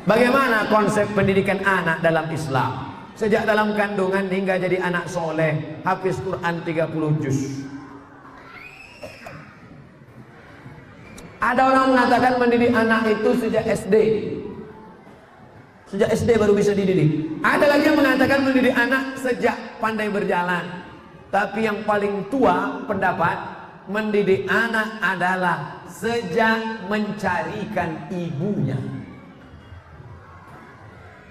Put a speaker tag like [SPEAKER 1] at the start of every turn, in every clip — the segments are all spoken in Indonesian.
[SPEAKER 1] Bagaimana konsep pendidikan anak dalam Islam? Sejak dalam kandungan hingga jadi anak soleh, hafiz Quran 30 juz. Ada orang mengatakan mendidik anak itu sejak SD. Sejak SD baru bisa dididik. Ada lagi yang mengatakan mendidik anak sejak pandai berjalan. Tapi yang paling tua pendapat, mendidik anak adalah sejak mencarikan ibunya.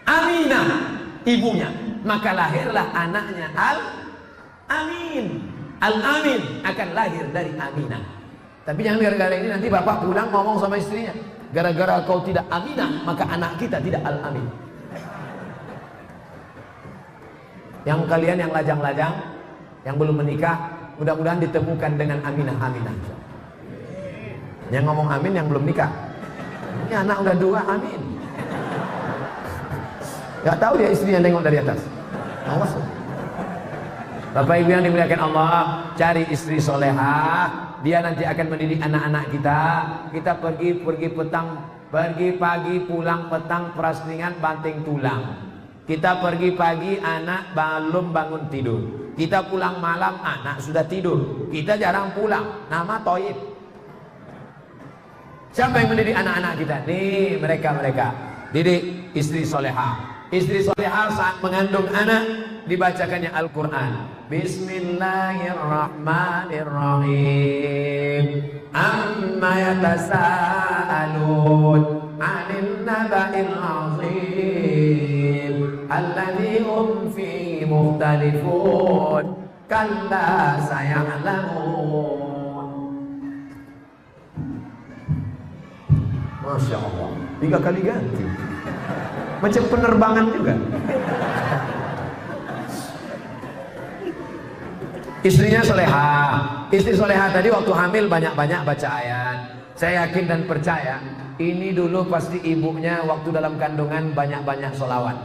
[SPEAKER 1] Aminah ibunya, maka lahirlah anaknya Al-Amin. Al-Amin akan lahir dari Aminah. Tapi jangan gara-gara ini nanti bapak pulang ngomong sama istrinya, gara-gara kau tidak Aminah, maka anak kita tidak Al-Amin. Yang kalian yang lajang-lajang, yang belum menikah, mudah-mudahan ditemukan dengan Aminah. Yang ngomong amin yang belum nikah. Ini anak udah 2, amin. Gak tahu dia istrinya nengok dari atas. Awas. Bapak Ibu yang dimuliakan Allah, cari istri solehah. Dia nanti akan mendidik anak-anak kita. Kita pergi petang, pergi pagi, pulang petang, perasningan, banting tulang. Kita pergi pagi, anak belum bangun tidur. Kita pulang malam, anak sudah tidur. Kita jarang pulang. Nama Toib. Siapa yang mendidik anak-anak kita? Nih mereka. Didik istri solehah. Istri solehah saat mengandung anak dibacakannya Al-Quran. Bismillahirrahmanirrahim. Amma yatasaalun 'anil naba'il 'azim alladzi hum fihi mukhtalifun. Kalla saya'lamun. Masya Allah, 3 kali ganti. Macam penerbangan juga. Istrinya solehah. Istri solehah tadi waktu hamil banyak-banyak baca ayat. Saya yakin dan percaya ini dulu pasti ibunya waktu dalam kandungan banyak-banyak sholawat.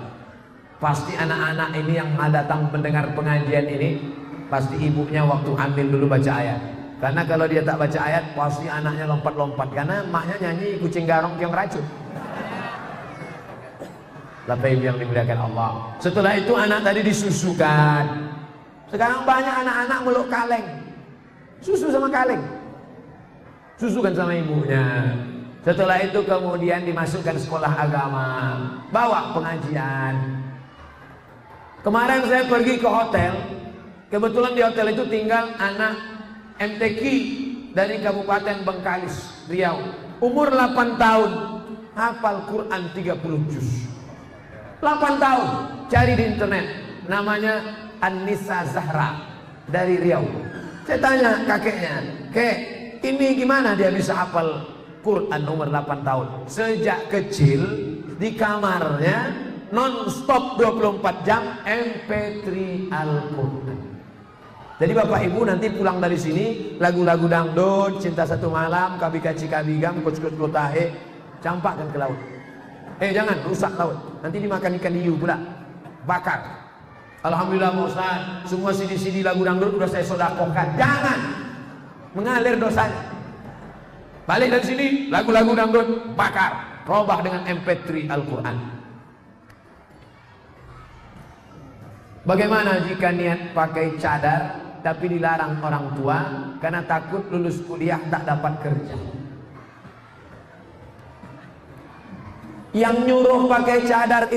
[SPEAKER 1] Pasti anak-anak ini yang datang mendengar pengajian ini, pasti ibunya waktu hamil dulu baca ayat. Karena kalau dia tak baca ayat, pasti anaknya lompat-lompat. Karena maknya nyanyi kucing garong yang racun. Bapak Ibu yang dimuliakan Allah. Setelah itu anak tadi disusukan. Sekarang banyak anak-anak meluk kaleng. Susu sama kaleng. Susukan sama ibunya. Setelah itu kemudian dimasukkan sekolah agama. Bawa pengajian. Kemarin saya pergi ke hotel. Kebetulan di hotel itu tinggal anak MTQ dari Kabupaten Bengkalis, Riau. Umur 8 tahun. Hafal Quran 30 juz. 8 tahun, cari di internet, namanya An-Nisa Zahra dari Riau. Saya tanya kakeknya, kek, ini gimana dia bisa hafal Quran umur 8 tahun? Sejak kecil di kamarnya non-stop 24 jam MP3 Al-Quran. Jadi Bapak Ibu nanti pulang dari sini, lagu-lagu dangdut, Cinta Satu Malam, Kabika Cikabigam, Kucukut Kotahe, campakkan ke laut. Jangan rusak laut, nanti dimakan ikan hiu pula, bakar. Alhamdulillah Pak Ustaz, semua CD-CD lagu dangdut udah saya sodakohkan. Jangan mengalir dosanya. Balik dari sini, lagu-lagu dangdut bakar, robah dengan MP3 Al-Quran. Bagaimana jika niat pakai cadar tapi dilarang orang tua karena takut lulus kuliah tak dapat kerja? Yang nyuruh pakai cadar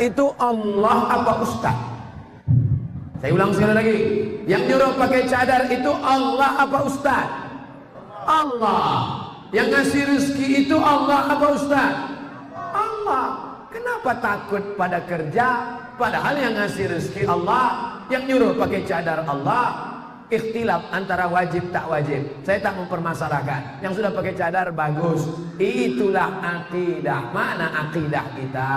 [SPEAKER 1] itu Allah apa Ustaz? Saya ulang sekali lagi. Yang nyuruh pakai cadar itu Allah apa Ustaz? Allah. Yang ngasih rezeki itu Allah apa Ustaz? Allah. Kenapa takut pada kerja? Padahal yang ngasih rezeki Allah, yang nyuruh pakai cadar Allah. Ikhtilaf antara wajib tak wajib. Saya tak mempermasalahkan. Yang sudah pakai cadar bagus. Itulah akidah. Mana akidah kita?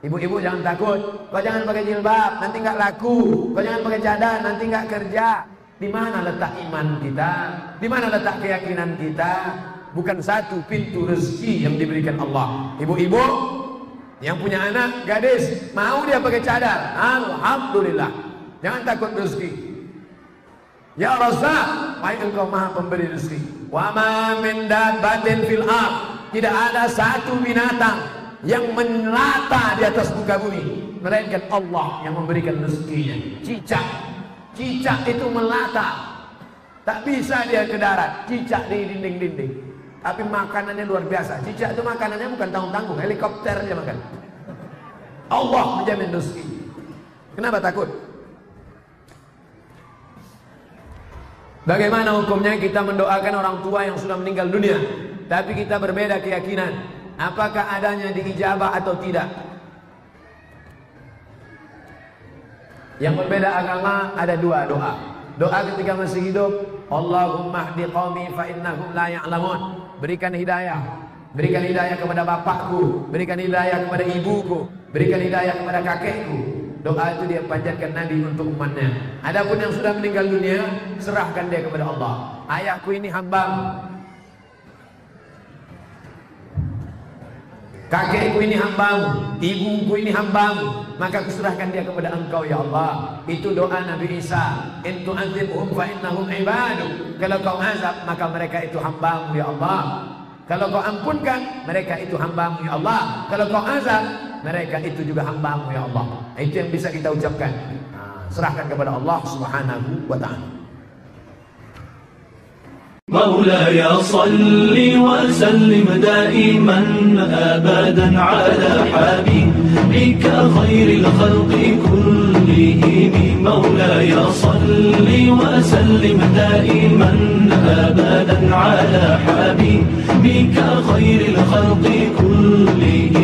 [SPEAKER 1] Ibu-ibu jangan takut. Kau jangan pakai jilbab, nanti nggak laku. Kau jangan pakai cadar, nanti nggak kerja. Di mana letak iman kita? Di mana letak keyakinan kita? bukan satu pintu rezeki yang diberikan Allah. Ibu-ibu yang punya anak gadis, mau dia pakai cadar, alhamdulillah, jangan takut rezeki. Ya Razzaq, wahai Engkau Maha Pemberi rezeki. Wa ma min dabbatin fil ardh, tidak ada satu binatang yang melata di atas muka bumi melainkan Allah yang memberikan rezekinya. Cicak itu melata, tak bisa dia ke darat, cicak di dinding-dinding, tapi makanannya luar biasa. Cicak itu makanannya bukan tanggung-tanggung, helikopter dia makan. Allah menjamin rezeki. Kenapa takut? Bagaimana hukumnya kita mendoakan orang tua yang sudah meninggal dunia, tapi kita berbeda keyakinan? Apakah adanya diijabah atau tidak? Yang berbeda agama ada dua doa. Doa ketika masih hidup, Allahumma hdi qaumi fa innahum la ya'lamun. Berikan hidayah. Berikan hidayah kepada bapakku, berikan hidayah kepada ibuku, berikan hidayah kepada kakekku. Doa itu dia panjatkan Nabi untuk umatnya. Adapun yang sudah meninggal dunia, serahkan dia kepada Allah. Ayahku ini hambamu, kakekku ini hambamu, ibuku ini hambamu, maka kuserahkan dia kepada Engkau ya Allah. Itu doa Nabi Isa. In tu'adzibhum fa innahum ibaduk. Kalau kau azab, maka mereka itu hambamu ya Allah. Kalau kau ampunkan, mereka itu hambamu ya Allah. Kalau kau azab, mereka itu juga hambamu ya Allah. Itu yang bisa kita ucapkan. Serahkan kepada Allah Subhanahu wa ta'ala.
[SPEAKER 2] مولاي صل وسلم دائما أبدا على حبيبك خير الخلق كلهم. مولاي صل وسلم دائما أبدا على حبيبك خير الخلق كلهم.